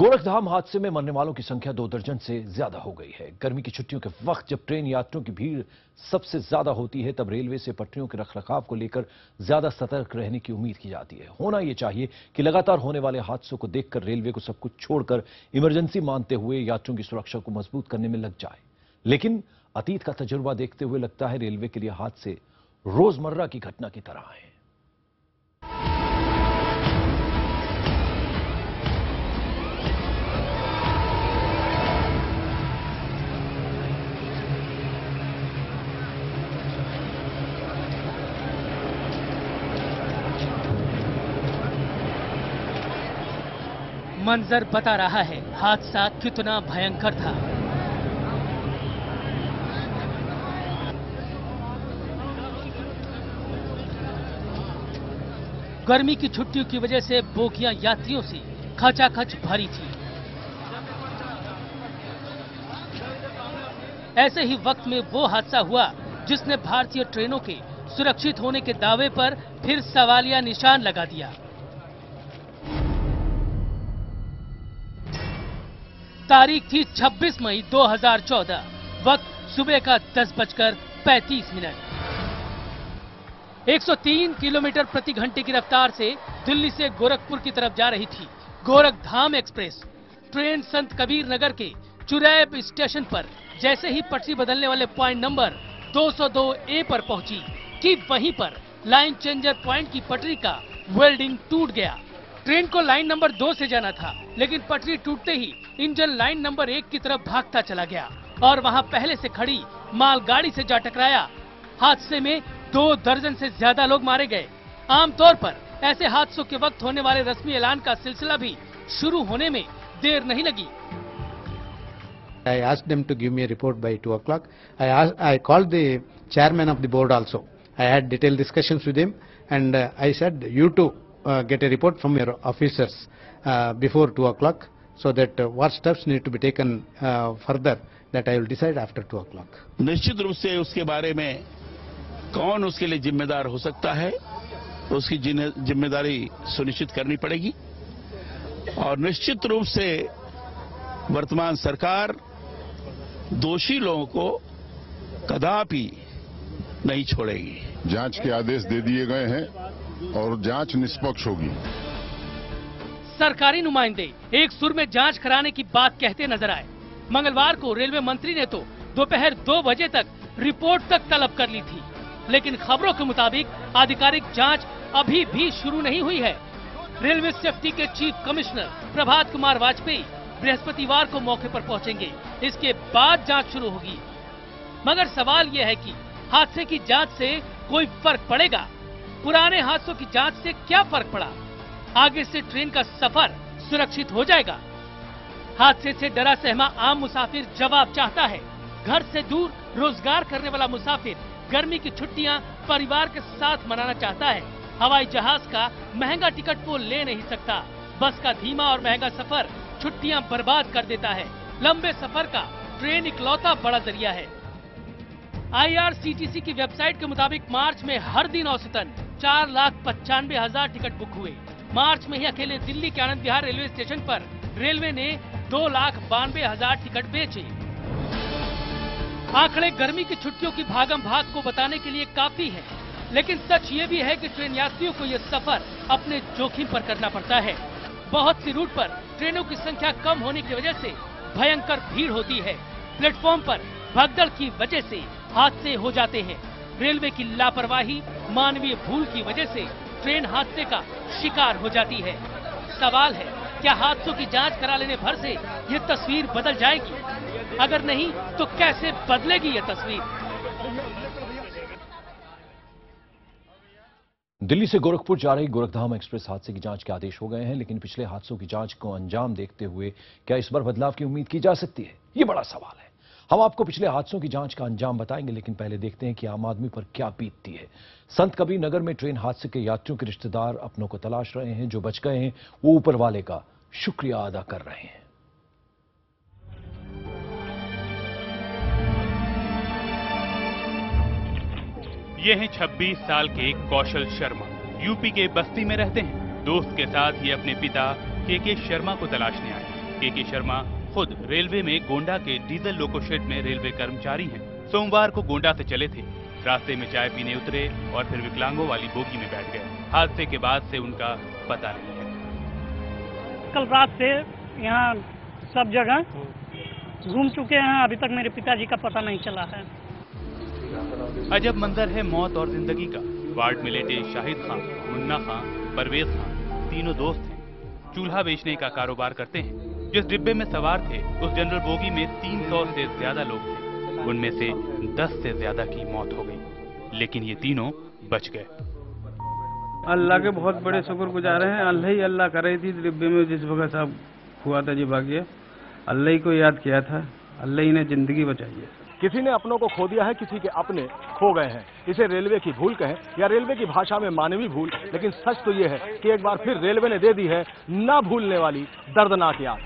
गोरखधाम हादसे में मरने वालों की संख्या 2 दर्जन से ज्यादा हो गई है। गर्मी की छुट्टियों के वक्त जब ट्रेन यात्रियों की भीड़ सबसे ज्यादा होती है, तब रेलवे से पटरियों के रखरखाव को लेकर ज्यादा सतर्क रहने की उम्मीद की जाती है। होना यह चाहिए कि लगातार होने वाले हादसों को देखकर रेलवे को सब कुछ छोड़कर इमरजेंसी मानते हुए यात्रियों की सुरक्षा को मजबूत करने में लग जाए। लेकिन अतीत का तजुर्बा देखते हुए लगता है रेलवे के लिए हादसे रोजमर्रा की घटना की तरह है। मंजर बता रहा है हादसा कितना भयंकर था। गर्मी की छुट्टियों की वजह से बोगियां यात्रियों से खचाखच भरी थी। ऐसे ही वक्त में वो हादसा हुआ जिसने भारतीय ट्रेनों के सुरक्षित होने के दावे पर फिर सवालिया निशान लगा दिया। तारीख थी 26 मई 2014, वक्त सुबह का 10:35। 103 किलोमीटर प्रति घंटे की रफ्तार से दिल्ली से गोरखपुर की तरफ जा रही थी गोरखधाम एक्सप्रेस। ट्रेन संत कबीर नगर के चुरैब स्टेशन पर जैसे ही पटरी बदलने वाले पॉइंट नंबर 202A पर पहुंची कि वहीं पर लाइन चेंजर पॉइंट की पटरी का वेल्डिंग टूट गया। ट्रेन को लाइन नंबर 2 से जाना था, लेकिन पटरी टूटते ही इंजन लाइन नंबर 1 की तरफ भागता चला गया और वहां पहले से खड़ी मालगाड़ी से जा टकराया। हादसे में 2 दर्जन से ज्यादा लोग मारे गए। आमतौर पर ऐसे हादसों के वक्त होने वाले रस्मी ऐलान का सिलसिला भी शुरू होने में देर नहीं लगी। I asked them to give me a report by 2 o'clock. I called the chairman of the board also. I had detailed discussions with him, and I said, you too get a report from your officers before 2 o'clock, so that what steps need to be taken further, that I will decide after 2 o'clock. निश्चित रूप से उसके बारे में कौन उसके लिए जिम्मेदार हो सकता है, उसकी जिम्मेदारी सुनिश्चित करनी पड़ेगी और निश्चित रूप से वर्तमान सरकार दोषी लोगों को कदापि नहीं छोड़ेगी। जांच के आदेश दे दिए गए हैं और जांच निष्पक्ष होगी। सरकारी नुमाइंदे एक सुर में जांच कराने की बात कहते नजर आए। मंगलवार को रेलवे मंत्री ने तो दोपहर 2 बजे तक रिपोर्ट तक तलब कर ली थी, लेकिन खबरों के मुताबिक आधिकारिक जांच अभी भी शुरू नहीं हुई है। रेलवे सेफ्टी के चीफ कमिश्नर प्रभात कुमार वाजपेयी बृहस्पतिवार को मौके पर पहुंचेंगे। इसके बाद जांच शुरू होगी। मगर सवाल यह है कि हादसे की जांच से कोई फर्क पड़ेगा? पुराने हादसों की जांच से क्या फर्क पड़ा? आगे से ट्रेन का सफर सुरक्षित हो जाएगा? हादसे से डरा सहमा आम मुसाफिर जवाब चाहता है। घर से दूर रोजगार करने वाला मुसाफिर गर्मी की छुट्टियां परिवार के साथ मनाना चाहता है। हवाई जहाज का महंगा टिकट वो ले नहीं सकता। बस का धीमा और महंगा सफर छुट्टियां बर्बाद कर देता है। लंबे सफर का ट्रेन इकलौता बड़ा जरिया है। IRCTC की वेबसाइट के मुताबिक मार्च में हर दिन औसतन 4,95,000 टिकट बुक हुए। मार्च में ही अकेले दिल्ली के आनंद विहार रेलवे स्टेशन पर रेलवे ने 2,92,000 टिकट बेचे। आंकड़े गर्मी की छुट्टियों की भागम भाग को बताने के लिए काफी है, लेकिन सच ये भी है कि ट्रेन यात्रियों को यह सफर अपने जोखिम पर करना पड़ता है। बहुत सी रूट पर ट्रेनों की संख्या कम होने की वजह से भयंकर भीड़ होती है। प्लेटफॉर्म पर भगदड़ की वजह से हादसे हो जाते हैं। रेलवे की लापरवाही, मानवीय भूल की वजह से ट्रेन हादसे का शिकार हो जाती है। सवाल है, क्या हादसों की जांच करा लेने भर से ये तस्वीर बदल जाएगी? अगर नहीं तो कैसे बदलेगी ये तस्वीर? दिल्ली से गोरखपुर जा रही गोरखधाम एक्सप्रेस हादसे की जांच के आदेश हो गए हैं, लेकिन पिछले हादसों की जांच को अंजाम देखते हुए क्या इस बार बदलाव की उम्मीद की जा सकती है? ये बड़ा सवाल है। हम आपको पिछले हादसों की जांच का अंजाम बताएंगे, लेकिन पहले देखते हैं कि आम आदमी पर क्या बीतती है। संत कबीर नगर में ट्रेन हादसे के यात्रियों के रिश्तेदार अपनों को तलाश रहे हैं। जो बच गए हैं वो ऊपर वाले का शुक्रिया अदा कर रहे हैं। ये हैं 26 साल के कौशल शर्मा। यूपी के बस्ती में रहते हैं। दोस्त के साथ ये अपने पिता के शर्मा को तलाशने आए। के शर्मा खुद रेलवे में गोंडा के डीजल लोको शेड में रेलवे कर्मचारी हैं। सोमवार को गोंडा से चले थे, रास्ते में चाय पीने उतरे और फिर विकलांगों वाली बोगी में बैठ गए। हादसे के बाद से उनका पता नहीं है। कल रात से यहाँ सब जगह घूम चुके हैं, अभी तक मेरे पिताजी का पता नहीं चला है। अजब मंजर है मौत और जिंदगी का। वार्ड में लेटे शाहिद खान, मुन्ना खान, परवेज खान तीनों दोस्त हैं। चूल्हा बेचने का कारोबार करते हैं। जिस डिब्बे में सवार थे उस जनरल बोगी में 300 से ज्यादा लोग थे। उनमें से 10 से ज्यादा की मौत हो गई, लेकिन ये तीनों बच गए। अल्लाह के बहुत बड़े शुक्रगुजार हैं। अल्लाह ही अल्लाह कर रही थी डिब्बे में जिस वक्त साहब हुआ था जी भाग्य, अल्लाह ही को याद किया था, अल्लाह ही ने जिंदगी बचाई है। किसी ने अपनों को खो दिया है, किसी के अपने खो गए हैं। इसे रेलवे की भूल कहें या रेलवे की भाषा में मानवीय भूल, लेकिन सच तो ये है कि एक बार फिर रेलवे ने दे दी है ना भूलने वाली दर्दनाक याद।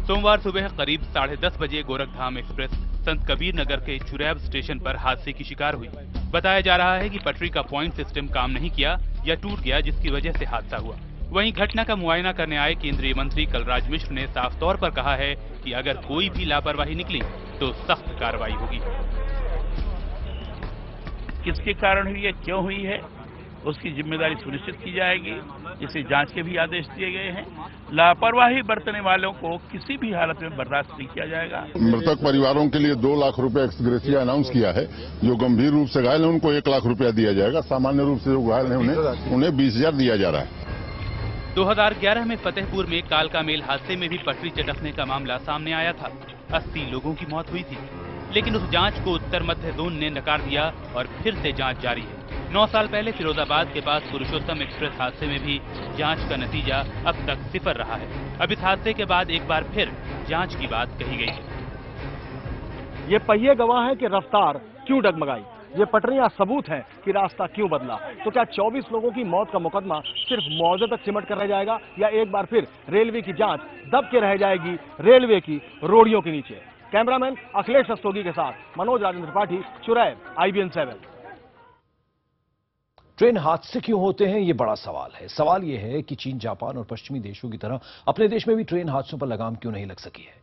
सोमवार सुबह करीब 10:30 बजे गोरखधाम एक्सप्रेस संत कबीर नगर के चुरैब स्टेशन पर हादसे की शिकार हुई। बताया जा रहा है कि पटरी का पॉइंट सिस्टम काम नहीं किया या टूट गया, जिसकी वजह से हादसा हुआ। वहीं घटना का मुआयना करने आए केंद्रीय मंत्री कलराज मिश्र ने साफ तौर पर कहा है कि अगर कोई भी लापरवाही निकली तो सख्त कार्रवाई होगी। किसके कारण हुई है, क्यों हुई है, उसकी जिम्मेदारी सुनिश्चित की जाएगी। इसे जांच के भी आदेश दिए गए हैं। लापरवाही बरतने वालों को किसी भी हालत में बर्दाश्त नहीं किया जाएगा। मृतक परिवारों के लिए 2 लाख रुपए एक्स ग्रेशिया अनाउंस किया है। जो गंभीर रूप से घायल है उनको 1 लाख रुपया दिया जाएगा। सामान्य रूप से जो घायल है उन्हें 20,000 दिया जा रहा है। 2011 में फतेहपुर में कालका मेल हादसे में भी पटरी चटकने का मामला सामने आया था। 80 लोगों की मौत हुई थी, लेकिन उस जांच को उत्तर मध्य जोन ने नकार दिया और फिर से जांच जारी है। 9 साल पहले फिरोजाबाद के पास पुरुषोत्तम एक्सप्रेस हादसे में भी जांच का नतीजा अब तक 0 रहा है। अब इस हादसे के बाद एक बार फिर जांच की बात कही गई है। ये पहिए गवाह है कि रफ्तार क्यों डगमगाई, ये पटरियां सबूत हैं कि रास्ता क्यों बदला। तो क्या 24 लोगों की मौत का मुकदमा सिर्फ मुआवजे तक सिमट कर रह जाएगा, या एक बार फिर रेलवे की जांच दब के रह जाएगी रेलवे की रोड़ियों के नीचे? कैमरामैन अखिलेश रस्तोगी के साथ मनोज राजेंद्र त्रिपाठी, चुरैब, IBN 7। ट्रेन हादसे क्यों होते हैं, ये बड़ा सवाल है। सवाल ये है कि चीन, जापान और पश्चिमी देशों की तरह अपने देश में भी ट्रेन हादसों पर लगाम क्यों नहीं लग सकी है।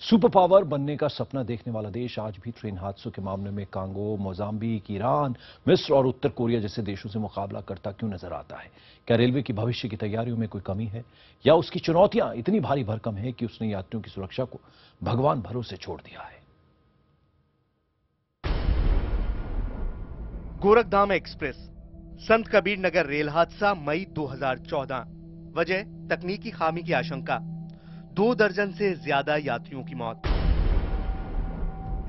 सुपर पावर बनने का सपना देखने वाला देश आज भी ट्रेन हादसों के मामले में कांगो, मोजाम्बिक, ईरान, मिस्र और उत्तर कोरिया जैसे देशों से मुकाबला करता क्यों नजर आता है। क्या रेलवे की भविष्य की तैयारियों में कोई कमी है, या उसकी चुनौतियां इतनी भारी भरकम है कि उसने यात्रियों की सुरक्षा को भगवान भरोसे छोड़ दिया है। गोरखधाम एक्सप्रेस संत कबीर नगर रेल हादसा मई 2014। वजह तकनीकी खामी की आशंका, 2 दर्जन से ज्यादा यात्रियों की मौत।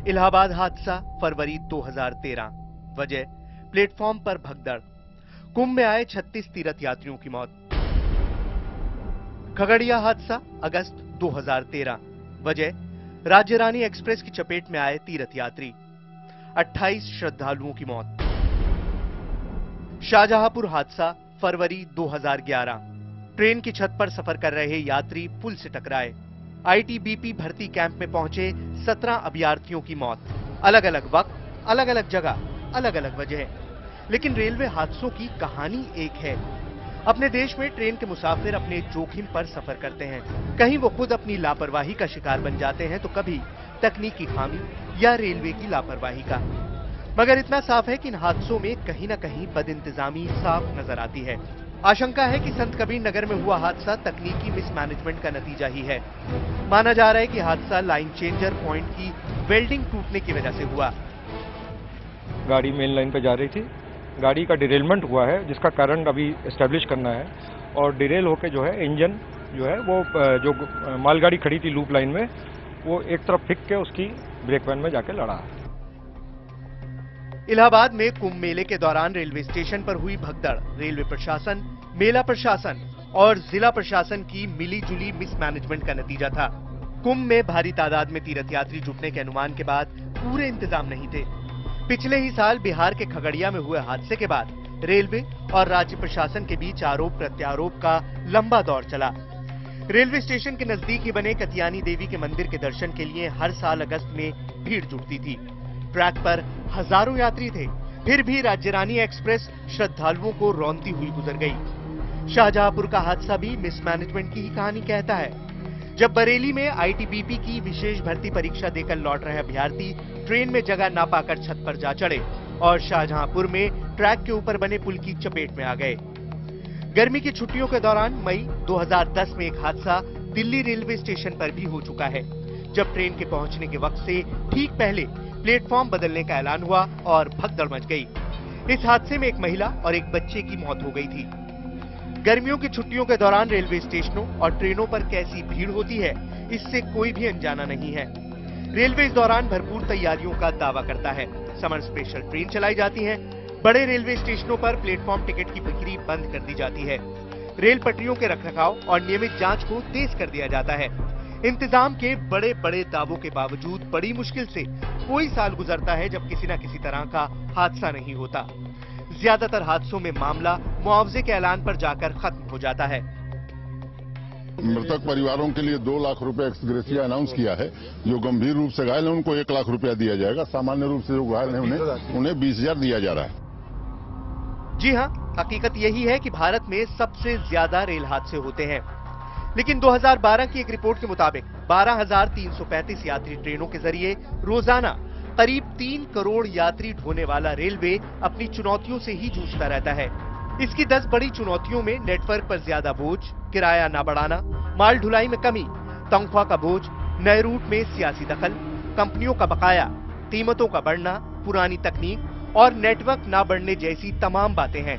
इलाहाबाद हादसा फरवरी 2013। वजह प्लेटफॉर्म पर भगदड़। कुंभ में आए 36 तीर्थ यात्रियों की मौत। खगड़िया हादसा अगस्त 2013। वजह राज्य रानी एक्सप्रेस की चपेट में आए तीर्थ यात्री। 28 श्रद्धालुओं की मौत। शाहजहांपुर हादसा फरवरी 2011। ट्रेन की छत पर सफर कर रहे यात्री पुल से टकराए। आईटीबीपी भर्ती कैंप में पहुंचे 17 अभ्यर्थियों की मौत। अलग अलग वक्त, अलग अलग जगह, अलग अलग वजह, लेकिन रेलवे हादसों की कहानी एक है। अपने देश में ट्रेन के मुसाफिर अपने जोखिम पर सफर करते हैं। कहीं वो खुद अपनी लापरवाही का शिकार बन जाते हैं, तो कभी तकनीकी खामी या रेलवे की लापरवाही का। मगर इतना साफ है कि इन हादसों में कहीं न कहीं बदइंतजामी साफ नजर आती है। आशंका है कि संत कबीर नगर में हुआ हादसा तकनीकी मिसमैनेजमेंट का नतीजा ही है। माना जा रहा है कि हादसा लाइन चेंजर पॉइंट की वेल्डिंग टूटने की वजह से हुआ। गाड़ी मेन लाइन पर जा रही थी, गाड़ी का डिरेलमेंट हुआ है, जिसका कारण अभी एस्टेब्लिश करना है। और डिरेल होकर जो है इंजन जो है वो जो मालगाड़ी खड़ी थी लूप लाइन में, वो एक तरफ फिक के उसकी ब्रेक वैन में जाके लड़ा। इलाहाबाद में कुंभ मेले के दौरान रेलवे स्टेशन पर हुई भगदड़ रेलवे प्रशासन, मेला प्रशासन और जिला प्रशासन की मिलीजुली मिसमैनेजमेंट का नतीजा था। कुंभ में भारी तादाद में तीर्थयात्री जुटने के अनुमान के बाद पूरे इंतजाम नहीं थे। पिछले ही साल बिहार के खगड़िया में हुए हादसे के बाद रेलवे और राज्य प्रशासन के बीच आरोप प्रत्यारोप का लंबा दौर चला। रेलवे स्टेशन के नजदीक ही बने कतियानी देवी के मंदिर के दर्शन के लिए हर साल अगस्त में भीड़ जुटती थी। ट्रैक पर हजारों यात्री थे, फिर भी राज्य रानी एक्सप्रेस श्रद्धालुओं को रौंदती हुई गुजर गई। शाहजहांपुर का हादसा भी मिसमैनेजमेंट की ही कहानी कहता है। जब बरेली में आईटीबीपी की विशेष भर्ती परीक्षा देकर लौट रहे अभ्यर्थी ट्रेन में जगह न पाकर छत पर जा चढ़े और शाहजहांपुर में ट्रैक के ऊपर बने पुल की चपेट में आ गए। गर्मी की छुट्टियों के दौरान मई 2010 में एक हादसा दिल्ली रेलवे स्टेशन पर भी हो चुका है, जब ट्रेन के पहुंचने के वक्त से ठीक पहले प्लेटफॉर्म बदलने का ऐलान हुआ और भगदड़ मच गई। इस हादसे में एक महिला और एक बच्चे की मौत हो गई थी। गर्मियों की छुट्टियों के दौरान रेलवे स्टेशनों और ट्रेनों पर कैसी भीड़ होती है, इससे कोई भी अनजाना नहीं है। रेलवे इस दौरान भरपूर तैयारियों का दावा करता है। समर स्पेशल ट्रेन चलाई जाती है। बड़े रेलवे स्टेशनों पर प्लेटफॉर्म टिकट की बिक्री बंद कर दी जाती है। रेल पटरियों के रखरखाव और नियमित जांच को तेज कर दिया जाता है। इंतजाम के बड़े बड़े दावों के बावजूद बड़ी मुश्किल से कोई साल गुजरता है जब किसी न किसी तरह का हादसा नहीं होता। ज्यादातर हादसों में मामला मुआवजे के ऐलान पर जाकर खत्म हो जाता है। मृतक परिवारों के लिए 2 लाख रुपए एक्स ग्रेसिया अनाउंस किया है। जो गंभीर रूप से घायल हैं उनको 1 लाख रुपया दिया जाएगा। सामान्य रूप से जो घायल हैं उन्हें 20,000 दिया जा रहा है। जी हाँ, हकीकत यही है कि भारत में सबसे ज्यादा रेल हादसे होते हैं, लेकिन 2012 की एक रिपोर्ट के मुताबिक 12,335 यात्री ट्रेनों के जरिए रोजाना करीब 3 करोड़ यात्री ढोने वाला रेलवे अपनी चुनौतियों से ही जूझता रहता है। इसकी 10 बड़ी चुनौतियों में नेटवर्क पर ज्यादा बोझ, किराया न बढ़ाना, माल ढुलाई में कमी, तनख्वाह का बोझ, नए रूट में सियासी दखल, कंपनियों का बकाया, कीमतों का बढ़ना, पुरानी तकनीक और नेटवर्क न बढ़ने जैसी तमाम बातें हैं।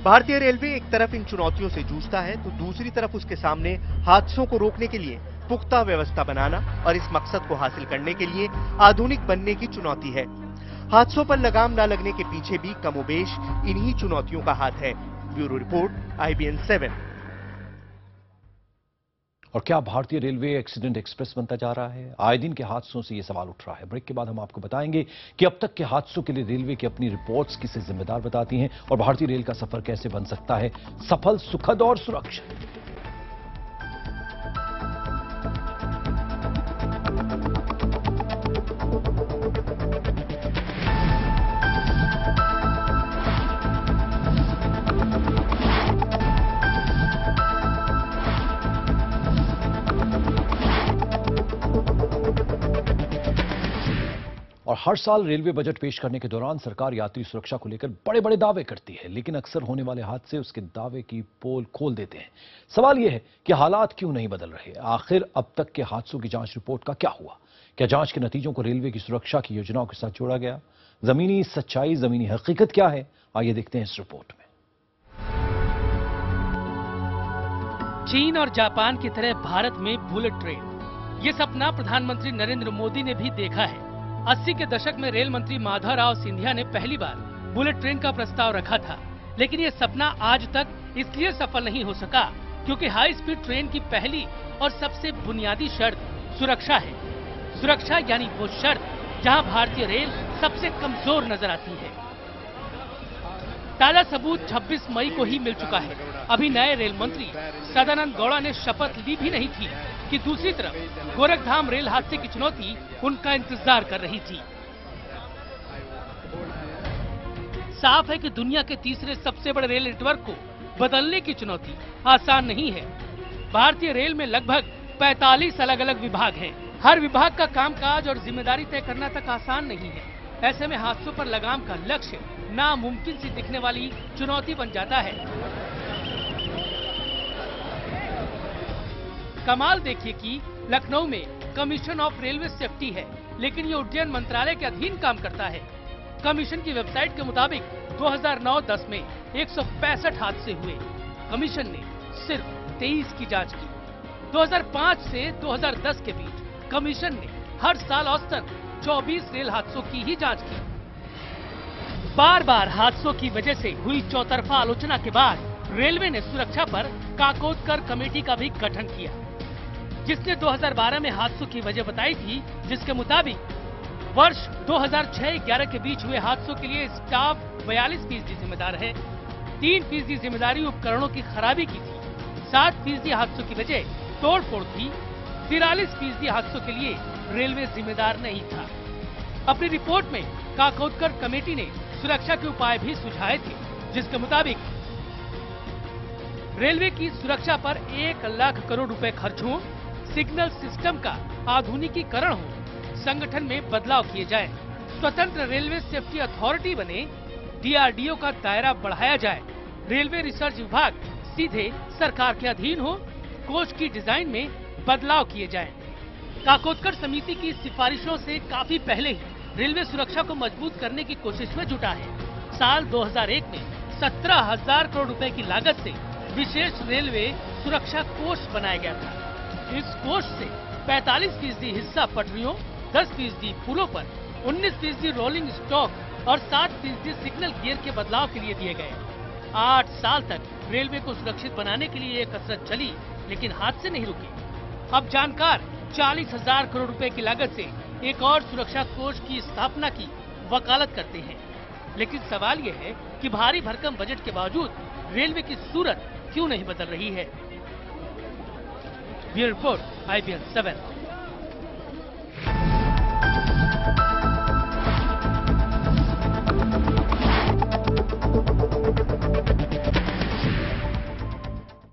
भारतीय रेलवे एक तरफ इन चुनौतियों से जूझता है तो दूसरी तरफ उसके सामने हादसों को रोकने के लिए पुख्ता व्यवस्था बनाना और इस मकसद को हासिल करने के लिए आधुनिक बनने की चुनौती है। हादसों पर लगाम न लगने के पीछे भी कमोबेश इन्हीं चुनौतियों का हाथ है। Bureau report, IBN 7। और क्या भारतीय रेलवे एक्सीडेंट एक्सप्रेस बनता जा रहा है? आए दिन के हादसों से ये सवाल उठ रहा है। ब्रेक के बाद हम आपको बताएंगे कि अब तक के हादसों के लिए रेलवे की अपनी रिपोर्ट्स किसे जिम्मेदार बताती हैं और भारतीय रेल का सफर कैसे बन सकता है सफल, सुखद और सुरक्षित। और हर साल रेलवे बजट पेश करने के दौरान सरकार यात्री सुरक्षा को लेकर बड़े बड़े दावे करती है, लेकिन अक्सर होने वाले हादसे उसके दावे की पोल खोल देते हैं। सवाल यह है कि हालात क्यों नहीं बदल रहे? आखिर अब तक के हादसों की जांच रिपोर्ट का क्या हुआ? क्या जांच के नतीजों को रेलवे की सुरक्षा की योजनाओं के साथ जोड़ा गया? जमीनी सच्चाई, जमीनी हकीकत क्या है? आइए देखते हैं इस रिपोर्ट में। चीन और जापान की तरह भारत में बुलेट ट्रेन, ये सपना प्रधानमंत्री नरेंद्र मोदी ने भी देखा है। 80 के दशक में रेल मंत्री माधवराव सिंधिया ने पहली बार बुलेट ट्रेन का प्रस्ताव रखा था, लेकिन ये सपना आज तक इसलिए सफल नहीं हो सका क्योंकि हाई स्पीड ट्रेन की पहली और सबसे बुनियादी शर्त सुरक्षा है। सुरक्षा यानी वो शर्त जहां भारतीय रेल सबसे कमजोर नजर आती है। ताजा सबूत 26 मई को ही मिल चुका है। अभी नए रेल मंत्री सदानंद गौड़ा ने शपथ ली भी नहीं थी कि दूसरी तरफ गोरखधाम रेल हादसे की चुनौती उनका इंतजार कर रही थी। साफ है कि दुनिया के तीसरे सबसे बड़े रेल नेटवर्क को बदलने की चुनौती आसान नहीं है। भारतीय रेल में लगभग 45 अलग अलग विभाग हैं। हर विभाग का कामकाज और जिम्मेदारी तय करना तक आसान नहीं है। ऐसे में हादसों पर लगाम का लक्ष्य नामुमकिन सी दिखने वाली चुनौती बन जाता है। कमाल देखिए कि लखनऊ में कमीशन ऑफ रेलवे सेफ्टी है, लेकिन ये उड्डयन मंत्रालय के अधीन काम करता है। कमीशन की वेबसाइट के मुताबिक 2009-10 में 165 हादसे हुए। कमीशन ने सिर्फ 23 की जांच की। 2005 से 2010 के बीच कमीशन ने हर साल औसतन 24 रेल हादसों की ही जांच की। बार बार हादसों की वजह से हुई चौतरफा आलोचना के बाद रेलवे ने सुरक्षा पर काकोदकर कमेटी का भी गठन किया, जिसने 2012 में हादसों की वजह बताई थी, जिसके मुताबिक वर्ष 2006-11 के बीच हुए हादसों के लिए स्टाफ 42% जिम्मेदार है। 3% जिम्मेदारी उपकरणों की खराबी की थी। 7% हादसों की वजह तोड़फोड़ थी। 43% हादसों के लिए रेलवे जिम्मेदार नहीं था। अपनी रिपोर्ट में काकोदकर कमेटी ने सुरक्षा के उपाय भी सुझाए थे, जिसके मुताबिक रेलवे की सुरक्षा पर 1 लाख करोड़ रुपए खर्च हों, सिग्नल सिस्टम का आधुनिकीकरण हो, संगठन में बदलाव किए जाए, स्वतंत्र रेलवे सेफ्टी अथॉरिटी बने, DRDO का दायरा बढ़ाया जाए, रेलवे रिसर्च विभाग सीधे सरकार के अधीन हो, कोच की डिजाइन में बदलाव किए जाएं। काकोदकर समिति की सिफारिशों से काफी पहले ही रेलवे सुरक्षा को मजबूत करने की कोशिश में जुटा है। साल 2001 में 17,000 करोड़ रुपए की लागत से विशेष रेलवे सुरक्षा कोष बनाया गया था। इस कोष से 45% हिस्सा पटरियों, 10% पुलों पर, 19% रोलिंग स्टॉक और 7% सिग्नल गियर के बदलाव के लिए दिए गए। 8 साल तक रेलवे को सुरक्षित बनाने के लिए ये कसरत चली, लेकिन हाथ से नहीं रुकी। अब जानकार 40,000 करोड़ रुपए की लागत से एक और सुरक्षा कोष की स्थापना की वकालत करते हैं, लेकिन सवाल ये है कि भारी भरकम बजट के बावजूद रेलवे की सूरत क्यों नहीं बदल रही है। Bureau report, IBN 7।